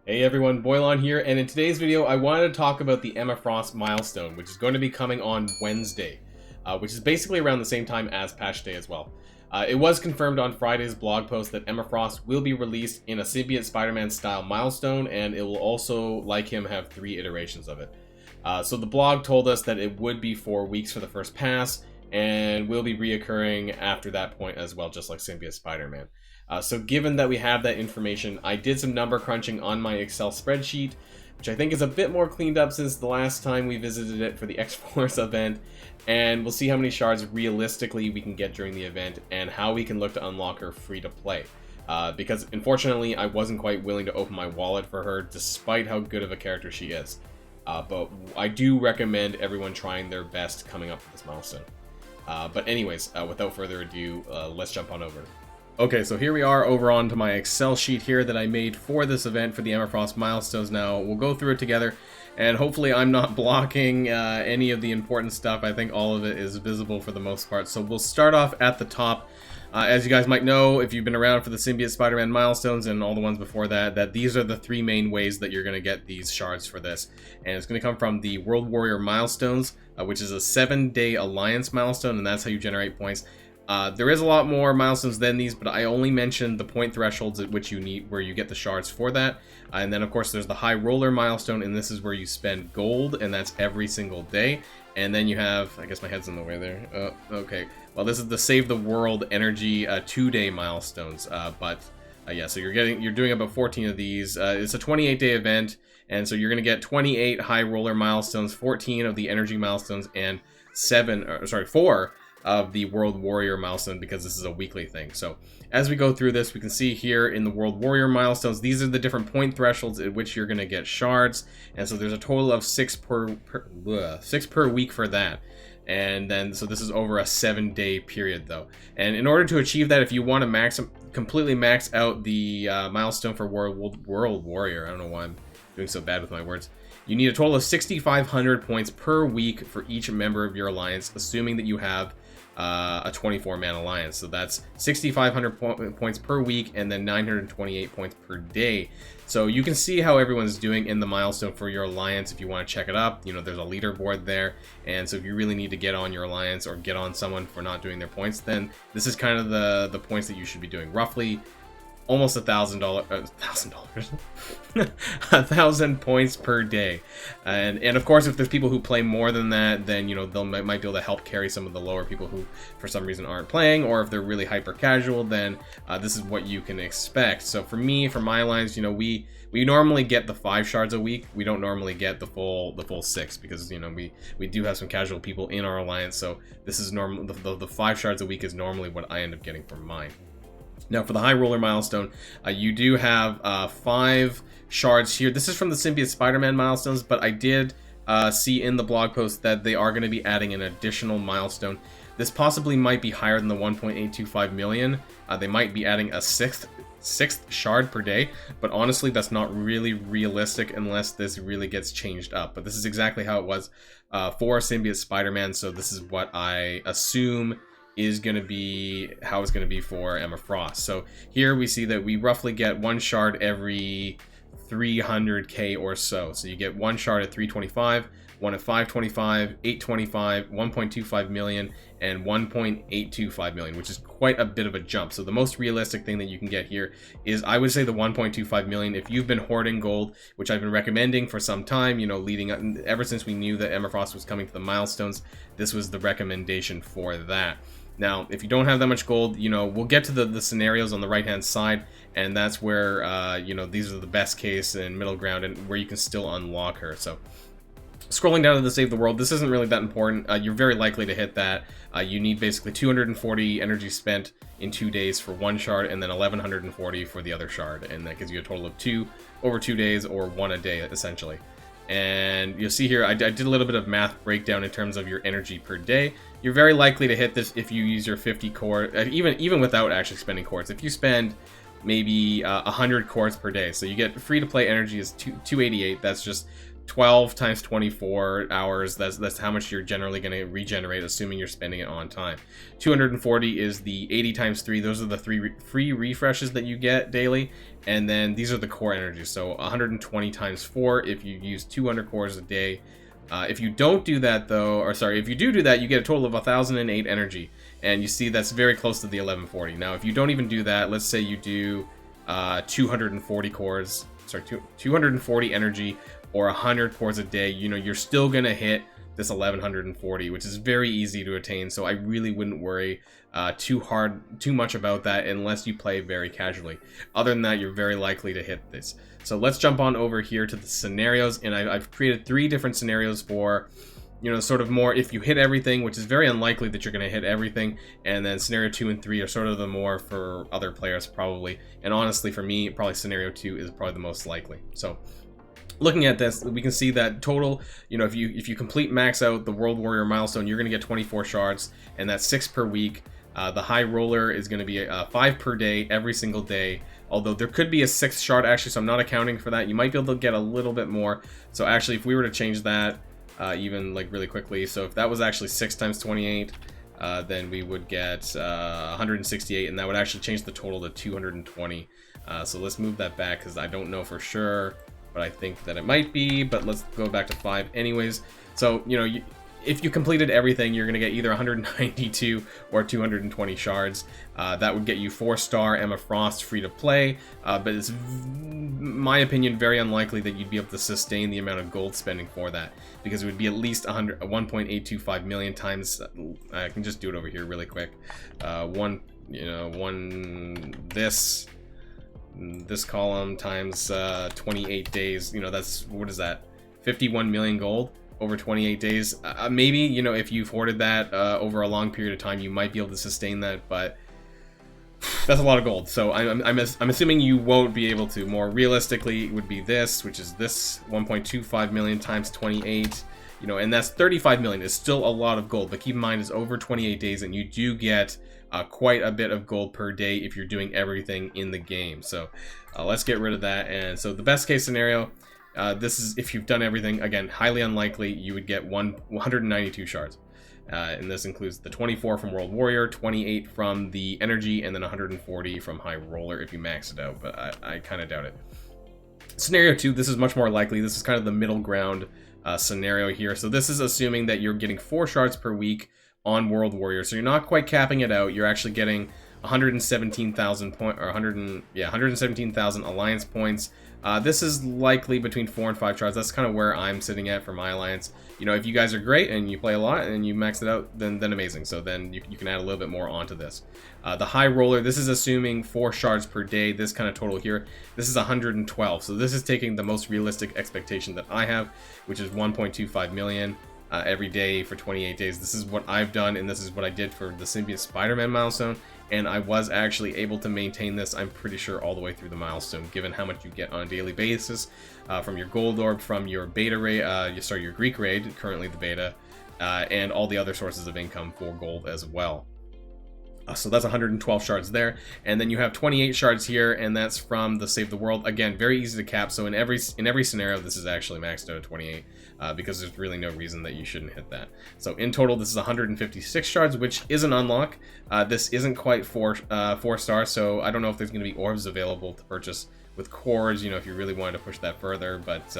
Hey everyone, Boylon here, and in today's video I wanted to talk about the Emma Frost Milestone, which is going to be coming on Wednesday, which is basically around the same time as Patch Day as well. It was confirmed on Friday's blog post that Emma Frost will be released in a Symbiote Spider-Man style milestone, and it will also, like him, have 3 iterations of it. So the blog told us that it would be 4 weeks for the first pass, and will be reoccurring after that point as well, just like Symbiote Spider-Man. So given that we have that information, I did some number crunching on my Excel spreadsheet, which I think is a bit more cleaned up since the last time we visited it for the X-Force event, and we'll see how many shards realistically we can get during the event, and how we can look to unlock her free to play. Because unfortunately, I wasn't quite willing to open my wallet for her, despite how good of a character she is. But I do recommend everyone trying their best coming up with this milestone. But anyways, without further ado, let's jump on over. Okay, so here we are over onto my Excel sheet here that I made for this event for the Emma Frost Milestones. Now, we'll go through it together, and hopefully I'm not blocking any of the important stuff. I think all of it is visible for the most part. So we'll start off at the top. As you guys might know, if you've been around for the Symbiote Spider-Man Milestones and all the ones before that, that these are the 3 main ways that you're going to get these shards for this. And it's going to come from the World Warrior Milestones, which is a 7-day alliance milestone, and that's how you generate points. There is a lot more milestones than these, but I only mentioned the point thresholds at which you need, where you get the shards for that. And then, of course, there's the High Roller milestone, and this is where you spend gold, and that's every single day. And then you have, I guess my head's in the way there. Okay. Well, this is the Save the World Energy 2-day milestones. Yeah, so you're doing about 14 of these. It's a 28-day event, and so you're going to get 28 High Roller milestones, 14 of the Energy milestones, and 4 of the World Warrior milestone, because this is a weekly thing. So as we go through this, we can see here in the World Warrior milestones, these are the different point thresholds at which you're going to get shards, and so there's a total of 6 per week for that. And then, so this is over a 7-day period though. And in order to achieve that, if you want to completely max out the milestone for World Warrior, I don't know why I'm doing so bad with my words, you need a total of 6,500 points per week for each member of your alliance, assuming that you have a 24-man alliance. So that's 6,500 points per week, and then 928 points per day. So you can see how everyone's doing in the milestone for your alliance if you want to check it up. You know, there's a leaderboard there, and so if you really need to get on your alliance or get on someone for not doing their points, then this is kind of the points that you should be doing. Roughly almost $1,000, 1,000 points per day. And of course, if there's people who play more than that, then, you know, might be able to help carry some of the lower people who for some reason aren't playing, or if they're really hyper casual, then this is what you can expect. So for me, for my lines, you know, we normally get the 5 shards a week. We don't normally get the full 6, because, you know, we do have some casual people in our alliance. So this is normal. The 5 shards a week is normally what I end up getting from mine. Now, for the High Roller milestone, you do have 5 shards here. This is from the Symbiote Spider-Man milestones, but I did see in the blog post that they are going to be adding an additional milestone. This possibly might be higher than the 1.825 million. They might be adding a sixth shard per day, but honestly, that's not really realistic unless this really gets changed up. But this is exactly how it was for Symbiote Spider-Man, so this is what I assume is going to be how it's going to be for Emma Frost. So here we see that we roughly get 1 shard every 300k or so. So you get 1 shard at 325, 1 at 525, 825, 1.25 million, and 1.825 million, which is quite a bit of a jump. So the most realistic thing that you can get here is, I would say, the 1.25 million. If you've been hoarding gold, which I've been recommending for some time, you know, leading up, ever since we knew that Emma Frost was coming to the milestones, this was the recommendation for that. Now, if you don't have that much gold, you know, we'll get to the scenarios on the right-hand side, and that's where, you know, these are the best case and middle ground, and where you can still unlock her. So, scrolling down to the Save the World, this isn't really that important. You're very likely to hit that. You need basically 240 energy spent in 2 days for 1 shard, and then 1,140 for the other shard, and that gives you a total of 2 over 2 days, or 1 a day, essentially. And you'll see here, I did a little bit of math breakdown in terms of your energy per day. You're very likely to hit this if you use your 50 core, even without actually spending cores. If you spend maybe 100 cores per day, so you get free to play energy is 288. That's just 12 times 24 hours, that's how much you're generally going to regenerate, assuming you're spending it on time. 240 is the 80 times 3. Those are the 3 free refreshes that you get daily, and then these are the core energies. So 120 times 4 if you use 200 cores a day. If you don't do that though, or sorry, if you do that, you get a total of 1008 energy, and you see that's very close to the 1140. Now if you don't even do that, let's say you do 240 cores, sorry, 240 energy or 100 cores a day, you know, you're still gonna hit this 1140, which is very easy to attain. So I really wouldn't worry too much about that unless you play very casually. Other than that, you're very likely to hit this. So let's jump on over here to the scenarios, and I've created 3 different scenarios for, you know, sort of more if you hit everything, which is very unlikely that you're going to hit everything, and then scenario 2 and 3 are sort of the more for other players probably, and honestly for me, probably scenario 2 is probably the most likely. So looking at this, we can see that total, you know, if you complete max out the World Warrior milestone, you're going to get 24 shards, and that's 6 per week. The high roller is going to be 5 per day every single day, although there could be a 6th shard actually, so I'm not accounting for that. You might be able to get a little bit more. So actually, if we were to change that even like really quickly, so if that was actually 6 times 28, then we would get 168, and that would actually change the total to 220. So let's move that back because I don't know for sure, but I think that it might be, but let's go back to 5 anyways. So, you know, if you completed everything, you're going to get either 192 or 220 shards. That would get you 4-star Emma Frost free to play, but it's, in my opinion, very unlikely that you'd be able to sustain the amount of gold spending for that, because it would be at least 1.825 million times. I can just do it over here really quick. This column times 28 days. You know, that's, what is that? 51 million gold over 28 days. Maybe, you know, if you've hoarded that over a long period of time, you might be able to sustain that, but that's a lot of gold. So I'm assuming you won't be able to. More realistically, it would be this, which is this 1.25 million times 28, you know, and that's 35 million. It's still a lot of gold, but keep in mind it's over 28 days, and you do get quite a bit of gold per day if you're doing everything in the game. So let's get rid of that. And so the best case scenario, this is if you've done everything, again, highly unlikely, you would get 192 shards. And this includes the 24 from World Warrior, 28 from the Energy, and then 140 from High Roller if you max it out, but I kind of doubt it. Scenario 2, this is much more likely. This is kind of the middle ground scenario here. So this is assuming that you're getting 4 shards per week on World Warrior. So you're not quite capping it out. You're actually getting 117,000 point, or 117,000 alliance points. This is likely between 4 and 5 shards. That's kind of where I'm sitting at for my alliance. You know, if you guys are great and you play a lot and you max it out, then amazing. So then you can add a little bit more onto this. The High Roller, this is assuming 4 shards per day. This kind of total here, this is 112. So this is taking the most realistic expectation that I have, which is 1.25 million. Every day for 28 days. This is what I've done, and this is what I did for the Symbiote Spider-Man milestone, and I was actually able to maintain this, I'm pretty sure, all the way through the milestone, given how much you get on a daily basis from your gold orb, from your beta raid, your Greek raid, currently the beta, and all the other sources of income for gold as well. So that's 112 shards there, and then you have 28 shards here, and that's from the Save the World. Again, very easy to cap. So in every scenario, this is actually maxed out at 28, because there's really no reason that you shouldn't hit that. So in total, this is 156 shards, which is an unlock. This isn't quite 4 stars, so I don't know if there's going to be orbs available to purchase with cores, you know, if you really wanted to push that further, but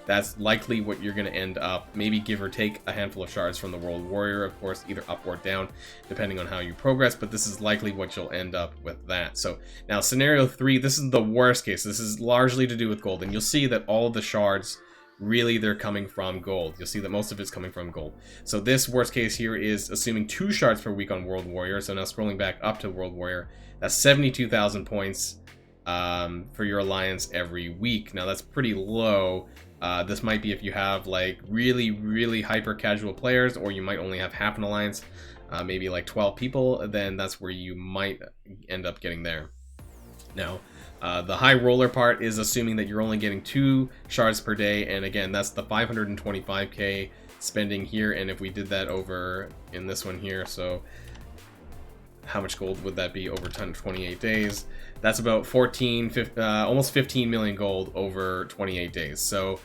that's likely what you're going to end up, maybe give or take a handful of shards from the World Warrior, of course, either up or down, depending on how you progress, but this is likely what you'll end up with that. So now scenario 3, this is the worst case. This is largely to do with gold, and you'll see that all of the shards, really, they're coming from gold. You'll see that most of it's coming from gold. So this worst case here is assuming 2 shards per week on World Warrior. So now scrolling back up to World Warrior, that's 72,000 points for your alliance every week. Now that's pretty low. This might be if you have like really hyper casual players, or you might only have half an alliance, maybe like 12 people, then that's where you might end up getting there. Now the High Roller part is assuming that you're only getting 2 shards per day, and again, that's the 525k spending here. And if we did that over in this one here, so how much gold would that be over 28 days? That's about almost 15 million gold over 28 days. So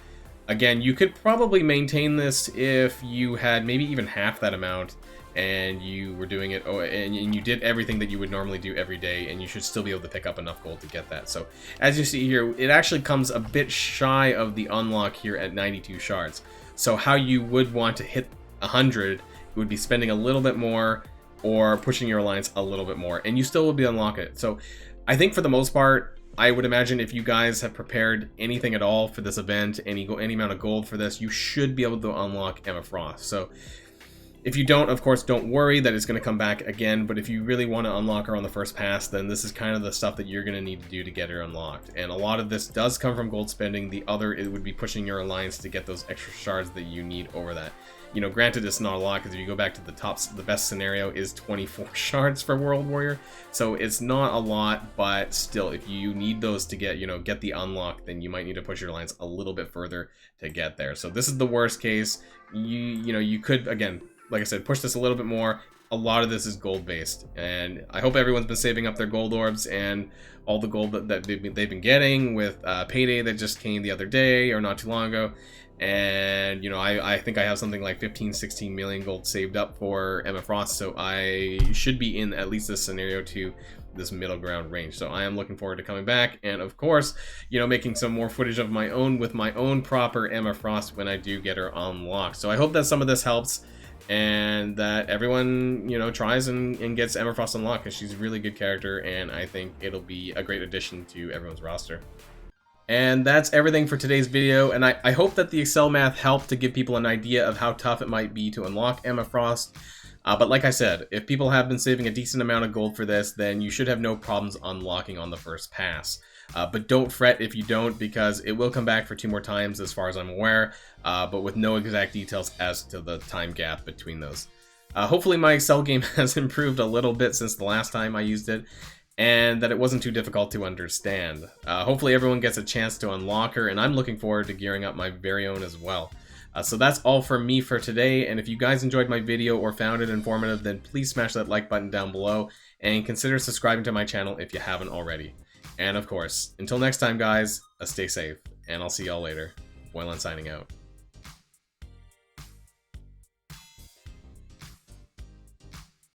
Again, you could probably maintain this if you had maybe even half that amount and you were doing it, and you did everything that you would normally do every day, and you should still be able to pick up enough gold to get that. So as you see here, it actually comes a bit shy of the unlock here at 92 shards. So how you would want to hit 100 would be spending a little bit more or pushing your alliance a little bit more, and you still would be unlock it. So I think for the most part, I would imagine if you guys have prepared anything at all for this event, any amount of gold for this, you should be able to unlock Emma Frost. So if you don't, of course, don't worry that it's going to come back again, but if you really want to unlock her on the first pass, then this is kind of the stuff that you're going to need to do to get her unlocked. And a lot of this does come from gold spending. The other, it would be pushing your alliance to get those extra shards that you need over that. You know, granted, it's not a lot, because if you go back to the best scenario is 24 shards for World Warrior, so it's not a lot, but still, if you need those to get, get the unlock, then you might need to push your alliance a little bit further to get there. So this is the worst case. You could, again, like I said, push this a little bit more. A lot of this is gold based, and I hope everyone's been saving up their gold orbs and all the gold that they've been getting with payday that just came the other day or not too long ago. And I think I have something like 15-16 million gold saved up for Emma Frost, so I should be in at least this scenario to this middle ground range. So I am looking forward to coming back, and of course, making some more footage of my own with my own proper Emma Frost when I do get her unlocked. So I hope that some of this helps, and that everyone tries and gets Emma Frost unlocked, because she's a really good character, and I think it'll be a great addition to everyone's roster. And that's everything for today's video, and I hope that the Excel math helped to give people an idea of how tough it might be to unlock Emma Frost. But like I said, if people have been saving a decent amount of gold for this, then you should have no problems unlocking on the first pass. But don't fret if you don't, because it will come back for 2 more times as far as I'm aware, but with no exact details as to the time gap between those. Hopefully my Excel game has improved a little bit since the last time I used it, and that it wasn't too difficult to understand. Hopefully everyone gets a chance to unlock her, and I'm looking forward to gearing up my very own as well. So that's all from me for today, and if you guys enjoyed my video or found it informative, then please smash that like button down below, and consider subscribing to my channel if you haven't already. And of course, until next time guys, stay safe, and I'll see y'all later. Boylan signing out.